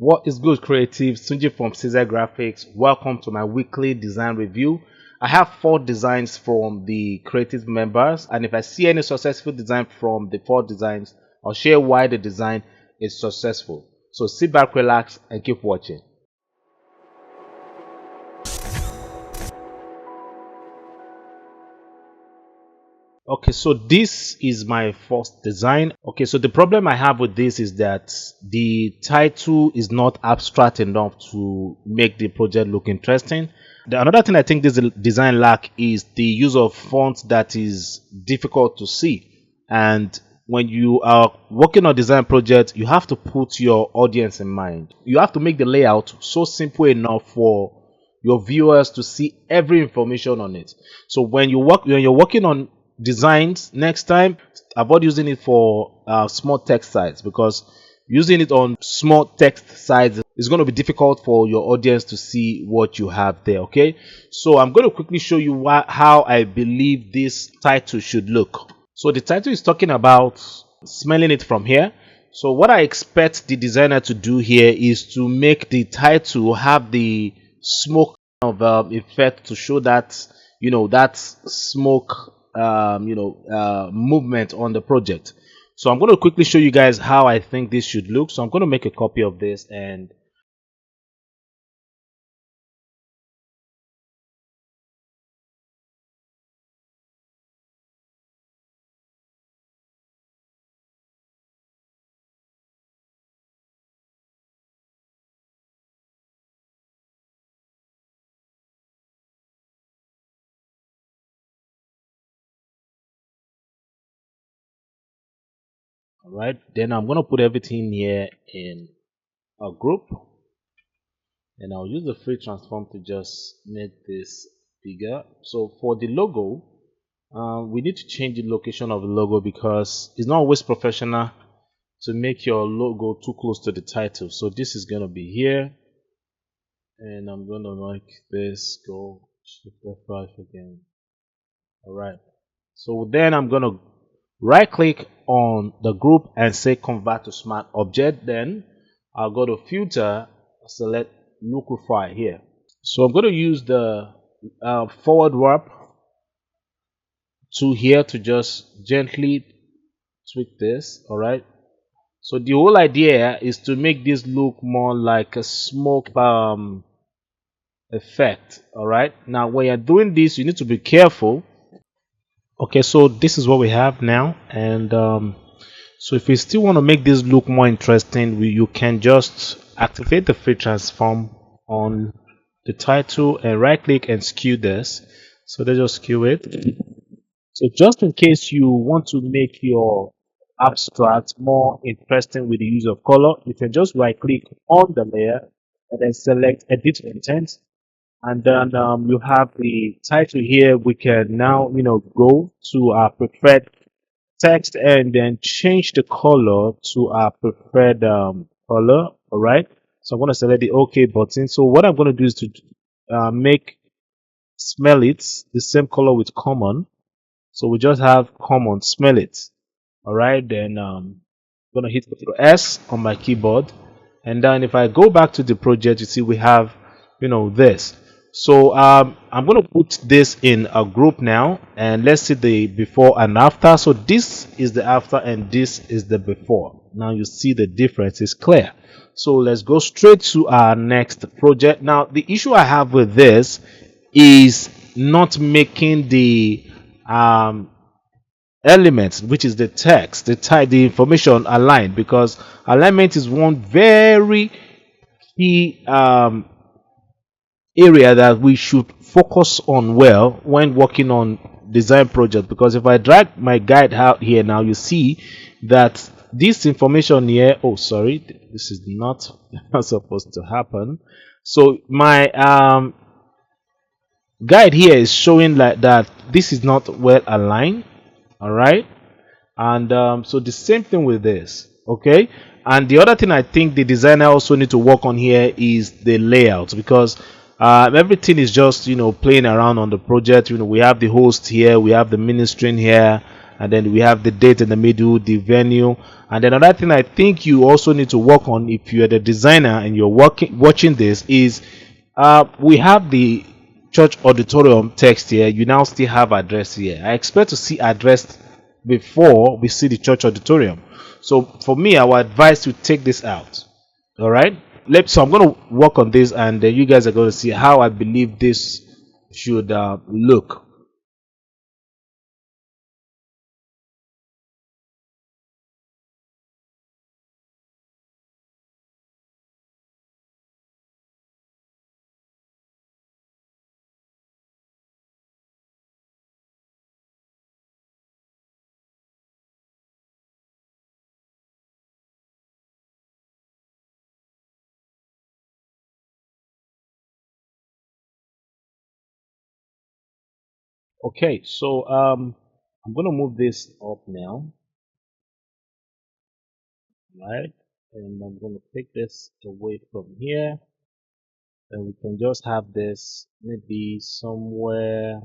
What is good, creative? Sunji from Ceasar Graphics. Welcome to my weekly design review. I have 4 designs from the creative members, and if I see any successful design from the 4 designs, I'll share why the design is successful. So sit back, relax, and keep watching. Okay, so this is my first design. Okay, so the problem I have with this is that the title is not abstract enough to make the project look interesting. Another thing I think this design lack is the use of font that is difficult to see. And when you are working on design project, you have to put your audience in mind. You have to make the layout so simple enough for your viewers to see every information on it. So when you're working on designs next time, avoid using it for small text size, because using it on small text size is going to be difficult for your audience to see what you have there. Okay, so I'm going to quickly show you how I believe this title should look. So the title is talking about smelling it from here. So what I expect the designer to do here is to make the title have the smoke of effect to show that, you know, that smoke movement on the project. So I'm going to quickly show you guys how I think this should look. So I'm going to make a copy of this and all right, then I'm going to put everything here in a group, and I'll use the free transform to just make this bigger. So for the logo, we need to change the location of the logo because it's not always professional to make your logo too close to the title. So this is going to be here, and I'm going to make this go Shift F5 again. All right, so then I'm going to right click on the group and say convert to smart object. Then I'll go to filter, select liquify here. So I'm going to use the forward warp tool here to just gently tweak this. All right, so the whole idea is to make this look more like a smoke effect. All right, now when you're doing this, you need to be careful. Okay, so this is what we have now, and so if you still want to make this look more interesting, you can just activate the free transform on the title and right click and skew this. So let's just skew it. So just in case you want to make your abstract more interesting with the use of color, you can just right click on the layer and then select edit content. And then you have the title here. We can now, go to our preferred text and then change the color to our preferred color. All right. So I'm going to select the OK button. So what I'm going to do is to make smell it the same color with common. So we just have common, smell it. All right. Then I'm going to hit Ctrl S on my keyboard. And then if I go back to the project, you see we have, this. So I'm going to put this in a group now, and let's see the before and after. So this is the after and this is the before. Now you see the difference is clear. So let's go straight to our next project. Now the issue I have with this is not making the elements, which is the text, the information aligned, because alignment is one very key area that we should focus on well when working on design project. Because if I drag my guide out here now, you see that this information here, oh sorry, this is not supposed to happen. So my guide here is showing like that this is not well aligned. All right, and so the same thing with this. Okay, and the other thing I think the designer also need to work on here is the layout, because everything is just playing around on the project. We have the host here, we have the ministry here, and then we have the date in the middle, the venue. And then another thing I think you also need to work on if you're the designer and you're watching this is we have the church auditorium text here. You now still have address here. I expect to see address before we see the church auditorium. So for me, I would advise to take this out. All right. So I'm going to work on this, and you guys are going to see how I believe this should look. Okay, so I'm going to move this up now, right? And I'm going to take this away from here, and we can just have this maybe somewhere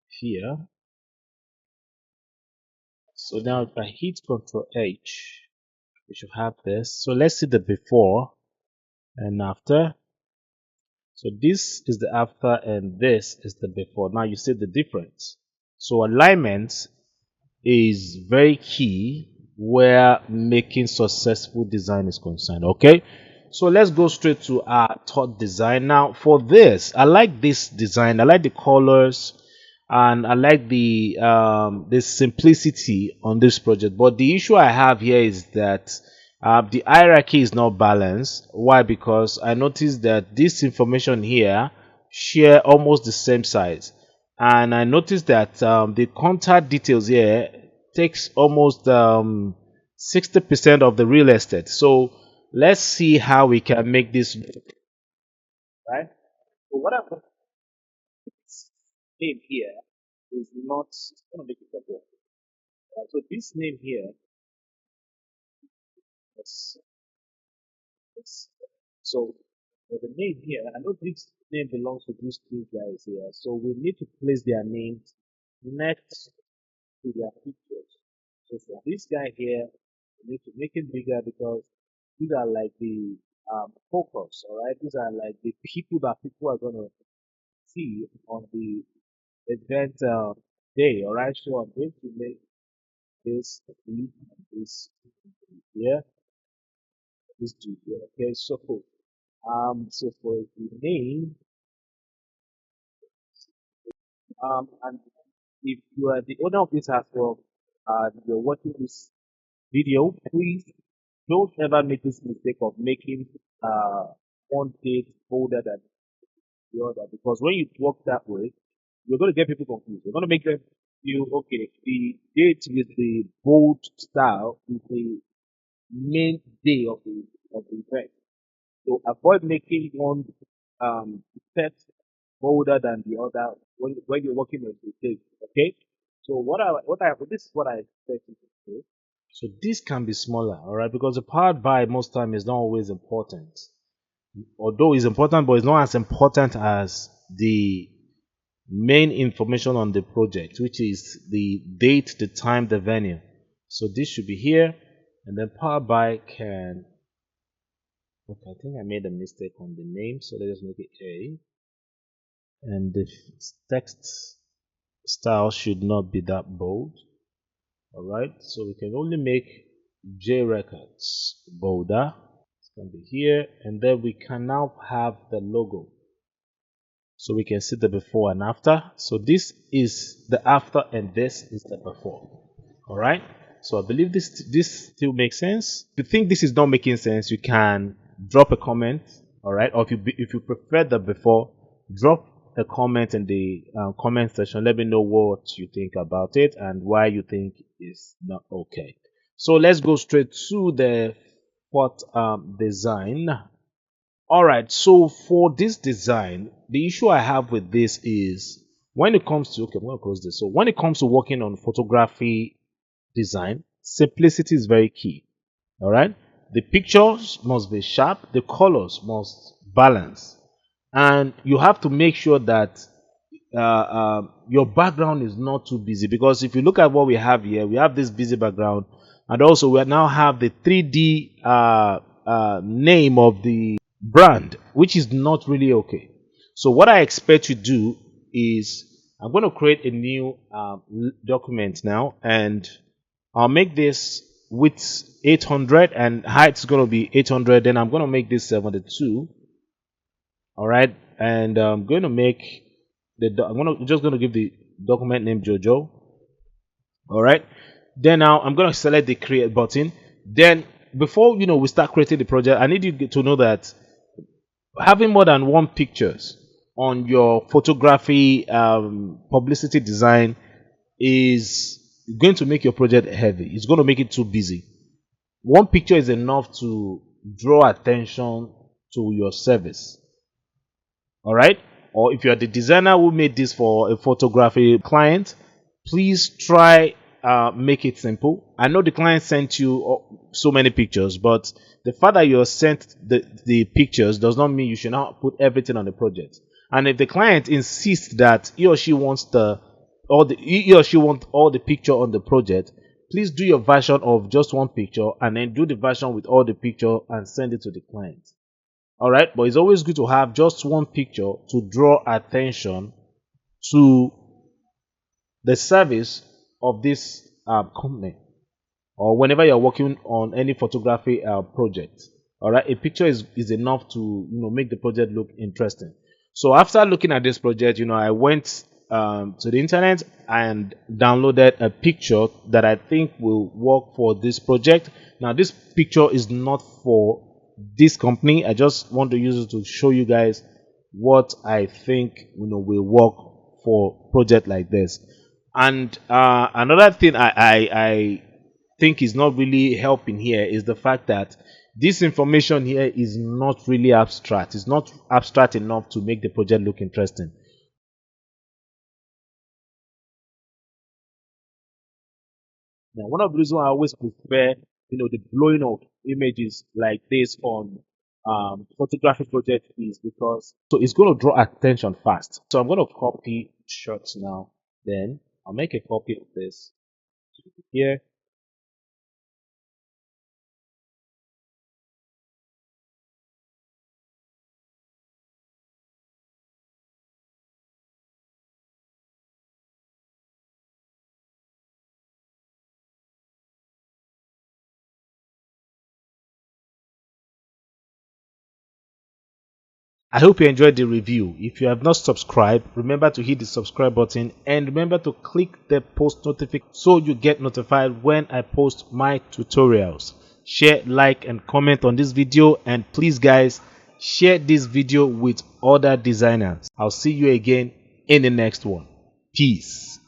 here. So now if I hit Ctrl H, we should have this. So let's see the before and after. So this is the after and this is the before. Now you see the difference. So alignment is very key where making successful design is concerned. Okay, so let's go straight to our third design. Now for this, I like this design. I like the colors and I like the simplicity on this project. But the issue I have here is that the hierarchy is not balanced. Why? Because I noticed that this information here share almost the same size, and I noticed that the contact details here takes almost 60% of the real estate. So let's see how we can make this right. So what I'm going to name here is not going to make it up. So this name here is so the name here. I know this name belongs to these two guys here. So we need to place their names next to their pictures. So for this guy here, we need to make it bigger because these are like the focus, all right? These are like the people that people are going to see on the event day, all right? So I'm going to make this B and this here, this two here, okay? So for the name, and if you are the owner of this as well, you're watching this video, please don't ever make this mistake of making uh, one date older than the other, because when you work that way, you're going to get people confused. You're going to make them feel okay. The date with the bold style is the main day of the event. So avoid making one set bolder than the other when you're working on the date. Okay. So this is what I expect you to do. So this can be smaller, all right, because the powered by most time is not always important. Although it's important, but it's not as important as the main information on the project, which is the date, the time, the venue. So this should be here, and then powered by can. Okay, I think I made a mistake on the name, so let's just make it A. And the text style should not be that bold. Alright, so we can only make J records bolder. It's going to be here, and then we can now have the logo. So we can see the before and after. So this is the after and this is the before. Alright, so I believe this still makes sense. If you think this is not making sense, you can drop a comment. Alright, or if you prefer the before, drop a comment in the comment section. Let me know what you think about it and why you think it's not okay. So let's go straight to the fourth design. All right, so for this design, the issue I have with this is when it comes to, okay, I'm going to close this. So when it comes to working on photography design, simplicity is very key. All right, the pictures must be sharp, the colors must balance, and you have to make sure that your background is not too busy, because if you look at what we have here, we have this busy background, and also we now have the 3D name of the brand, which is not really okay. So what I expect you to do is, I'm going to create a new document now, and I'll make this width 800 and height is going to be 800. Then I'm going to make this 72. All right, and I'm going to make just going to give the document name Jojo. All right, then now I'm going to select the create button. Then before we start creating the project, I need you to know that having more than one pictures on your photography publicity design is going to make your project heavy. It's going to make it too busy. One picture is enough to draw attention to your service. All right, or if you are the designer who made this for a photography client, please try make it simple. I know the client sent you so many pictures, but the fact that you sent the pictures does not mean you should not put everything on the project. And if the client insists that he or she wants all the picture on the project, please do your version of just one picture and then do the version with all the picture and send it to the client. All right, but it's always good to have just one picture to draw attention to the service of this company, or whenever you're working on any photography project. All right, a picture is enough to make the project look interesting. So after looking at this project, I went to the internet and downloaded a picture that I think will work for this project. Now this picture is not for this company. I just want to use it to show you guys what I think will work for project like this. And another thing I think is not really helping here is the fact that this information here is not really abstract. It's not abstract enough to make the project look interesting. Now, one of the reasons I always prefer, the blowing of images like this on photography project is because it's going to draw attention fast. So I'm going to copy shots now. Then I'll make a copy of this here. I hope you enjoyed the review. If you have not subscribed, remember to hit the subscribe button and remember to click the post notification so you get notified when I post my tutorials. Share, like and comment on this video, and please guys, share this video with other designers. I'll see you again in the next one. Peace.